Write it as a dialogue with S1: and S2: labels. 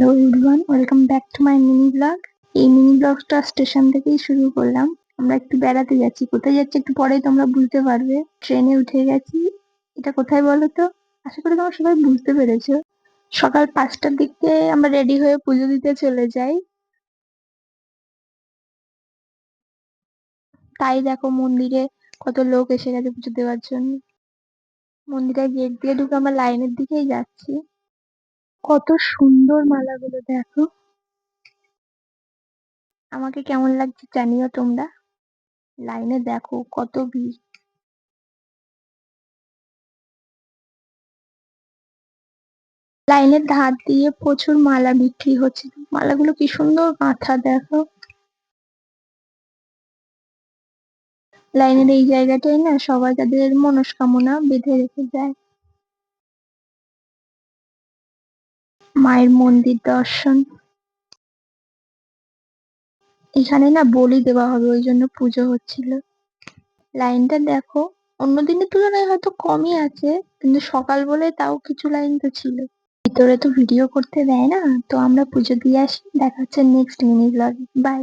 S1: Hello everyone, welcome back to my mini blog. এই mini ব্লগটা station থেকেই শুরু করলাম। আমরা একটু বেড়াতে যাচ্ছি, কোথায় যাচ্ছি একটু পরেই তোমরা বুঝতে পারবে। ট্রেনে উঠে গেছি। এটা কোথায় বলো তো? আশা করি তোমরা সবাই বুঝতে পেরেছো। সকাল 5টার দিকে আমরা রেডি হয়ে পুজো দিতে চলে যাই। তাই দেখো মন্দিরে কত লোক এসে গেছে পুজো দেওয়ার জন্য। মন্দিরের গেট দিয়ে ঢুকে আমরা লাইনের দিকেই যাচ্ছি। কত সুন্দর মালাগুলো দেখো। আমাকে কেমন লাগছে জানিও তোমরা। লাইনে দেখো কত ভিড়। লাইনের ধার দিয়ে প্রচুর মালা বিক্রি হচ্ছিল। মালাগুলো কি সুন্দর গাঁথা দেখো। লাইনের এই জায়গাটায় না সবাই তাদের মনস্কামনা বেঁধে রেখে যায়। মায়ের মন্দির দর্শন। এখানে না বলি দেওয়া হবে, ওই জন্য পুজো হচ্ছিল। লাইনটা দেখো, অন্য দিনের তুলনায় হয়তো কমই আছে, কিন্তু সকাল বলে তাও কিছু লাইন তো ছিল। ভিতরে তো ভিডিও করতে দেয় না। তো আমরা পুজো দিয়ে আসি, দেখা হচ্ছে নেক্সট মিনি ব্লগে। বাই।